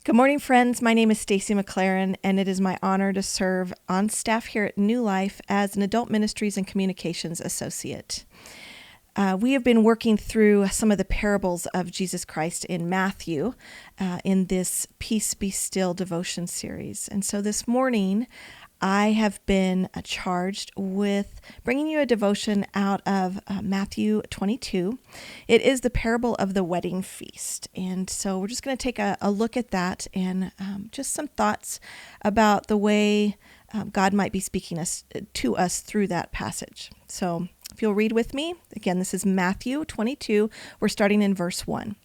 Good morning, friends. My name is Stacy MacLaren, and it is my honor to serve on staff here at New Life as an Adult Ministries and Communications Associate. We have been working through some of the parables of Jesus Christ in Matthew in this Peace Be Still devotion series. And so this morning, I have been charged with bringing you a devotion out of Matthew 22. It is the parable of the wedding feast. And so we're just going to take a look at that and just some thoughts about the way God might be speaking to us through that passage. So if you'll read with me, again, this is Matthew 22. We're starting in verse 1.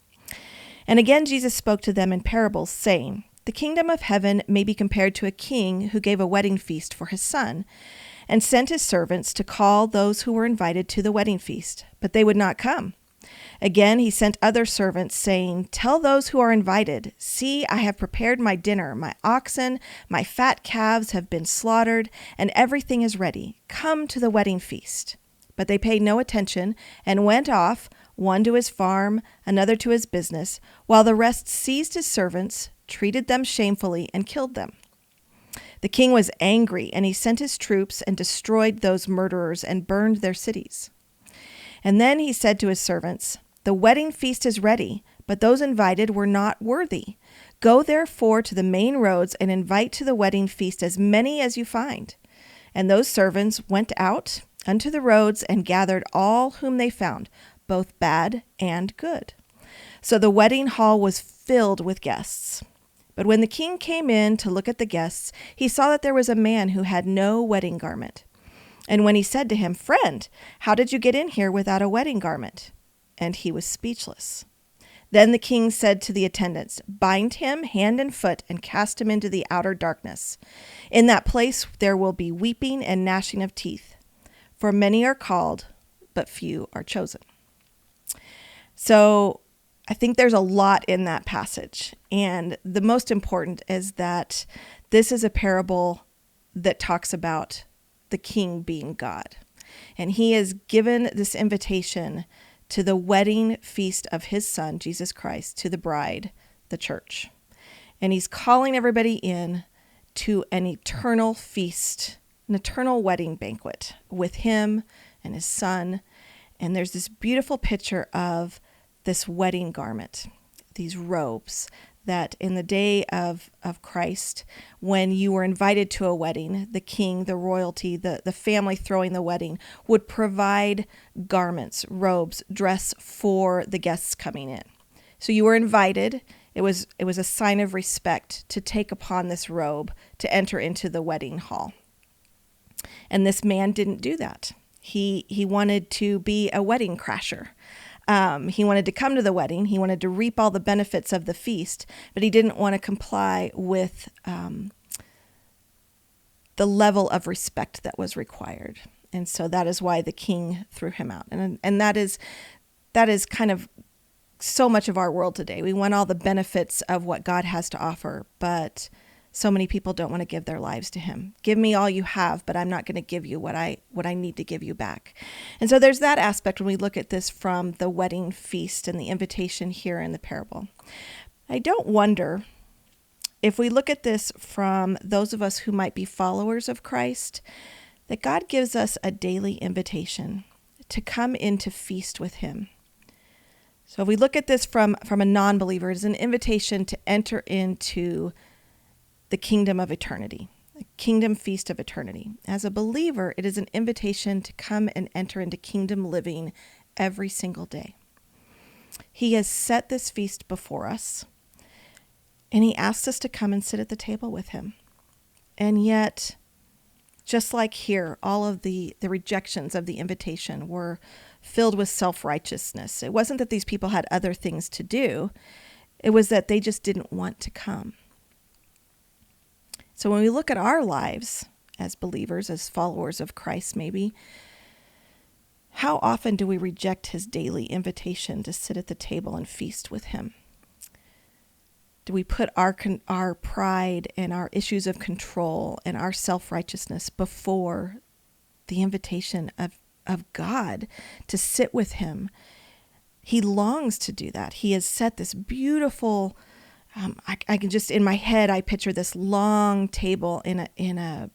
And again, Jesus spoke to them in parables, saying, "The kingdom of heaven may be compared to a king who gave a wedding feast for his son, and sent his servants to call those who were invited to the wedding feast, but they would not come. Again, he sent other servants, saying, 'Tell those who are invited, see, I have prepared my dinner. My oxen, my fat calves have been slaughtered, and everything is ready. Come to the wedding feast.' But they paid no attention and went off, one to his farm, another to his business, while the rest seized his servants, treated them shamefully, and killed them. The king was angry, and he sent his troops and destroyed those murderers and burned their cities. And then he said to his servants, 'The wedding feast is ready, but those invited were not worthy. Go therefore to the main roads and invite to the wedding feast as many as you find.' And those servants went out unto the roads and gathered all whom they found, both bad and good. So the wedding hall was filled with guests. But when the king came in to look at the guests, he saw that there was a man who had no wedding garment. And when he said to him, 'Friend, how did you get in here without a wedding garment?' And he was speechless. Then the king said to the attendants, 'Bind him hand and foot and cast him into the outer darkness. In that place there will be weeping and gnashing of teeth. For many are called, but few are chosen.'" So I think there's a lot in that passage. And the most important is that this is a parable that talks about the king being God. And he has given this invitation to the wedding feast of his son, Jesus Christ, to the bride, the church. And he's calling everybody in to an eternal feast, an eternal wedding banquet with him and his son. And there's this beautiful picture of this wedding garment, these robes that in the day of Christ, when you were invited to a wedding, the king, the royalty, the family throwing the wedding would provide garments, robes, dress for the guests coming in. So you were invited. It was a sign of respect to take upon this robe to enter into the wedding hall. And this man didn't do that. He wanted to be a wedding crasher. He wanted to come to the wedding. He wanted to reap all the benefits of the feast, but he didn't want to comply with the level of respect that was required. And so that is why the king threw him out. And that is kind of so much of our world today. We want all the benefits of what God has to offer, but so many people don't want to give their lives to him. Give me all you have, but I'm not going to give you what I need to give you back. And so there's that aspect when we look at this from the wedding feast and the invitation here in the parable. I don't wonder if we look at this from those of us who might be followers of Christ, that God gives us a daily invitation to come in to feast with him. So if we look at this from a non-believer, it's an invitation to enter into the kingdom of eternity, the kingdom feast of eternity. As a believer, it is an invitation to come and enter into kingdom living every single day. He has set this feast before us, and he asks us to come and sit at the table with him. And yet, just like here, all of the rejections of the invitation were filled with self-righteousness. It wasn't that these people had other things to do. It was that they just didn't want to come. So when we look at our lives as believers, as followers of Christ maybe, how often do we reject his daily invitation to sit at the table and feast with him? Do we put our pride and our issues of control and our self-righteousness before the invitation of God to sit with him? He longs to do that. He has set this beautiful I can just, in my head, I picture this long table in a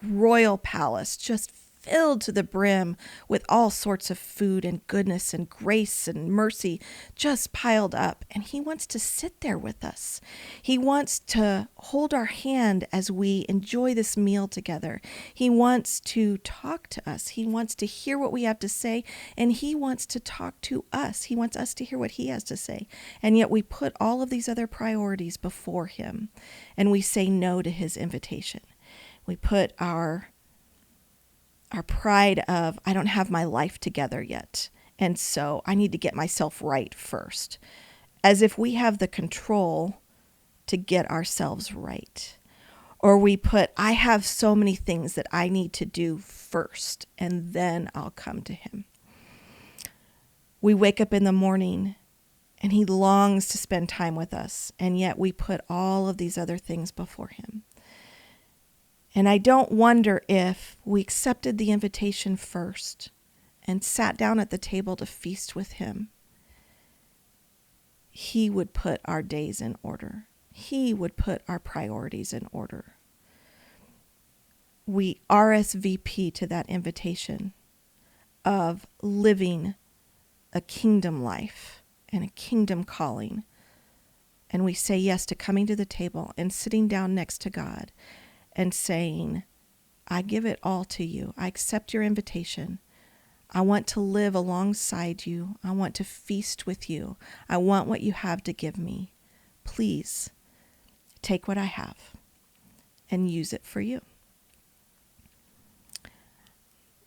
royal palace, just filled to the brim with all sorts of food and goodness and grace and mercy just piled up. And he wants to sit there with us. He wants to hold our hand as we enjoy this meal together. He wants to talk to us. He wants to hear what we have to say, and he wants to talk to us. He wants us to hear what he has to say. And yet we put all of these other priorities before him, and we say no to his invitation. We put our pride of, I don't have my life together yet, and so I need to get myself right first, as if we have the control to get ourselves right. Or we put, I have so many things that I need to do first, and then I'll come to him. We wake up in the morning, and he longs to spend time with us, and yet we put all of these other things before him. And I don't wonder if we accepted the invitation first and sat down at the table to feast with him, he would put our days in order. He would put our priorities in order. We RSVP to that invitation of living a kingdom life and a kingdom calling. And we say yes to coming to the table and sitting down next to God and saying, I give it all to you. I accept your invitation. I want to live alongside you. I want to feast with you. I want what you have to give me. Please take what I have and use it for you.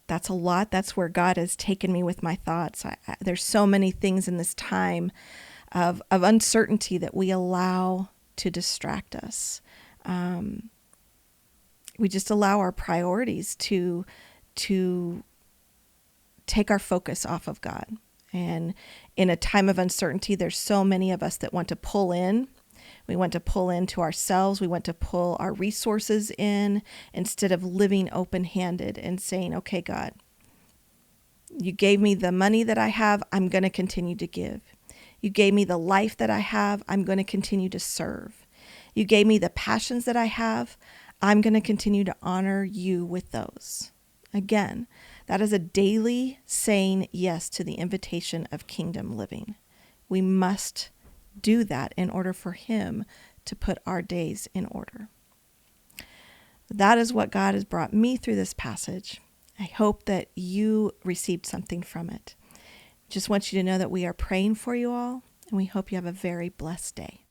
That's a lot. That's where God has taken me with my thoughts. There's so many things in this time of uncertainty that we allow to distract us. We just allow our priorities to take our focus off of God. And in a time of uncertainty, there's so many of us that want to pull in. We want to pull into ourselves. We want to pull our resources in instead of living open-handed and saying, okay, God, you gave me the money that I have. I'm going to continue to give. You gave me the life that I have. I'm going to continue to serve. You gave me the passions that I have. I'm going to continue to honor you with those. Again, that is a daily saying yes to the invitation of kingdom living. We must do that in order for him to put our days in order. That is what God has brought me through this passage. I hope that you received something from it. Just want you to know that we are praying for you all, and we hope you have a very blessed day.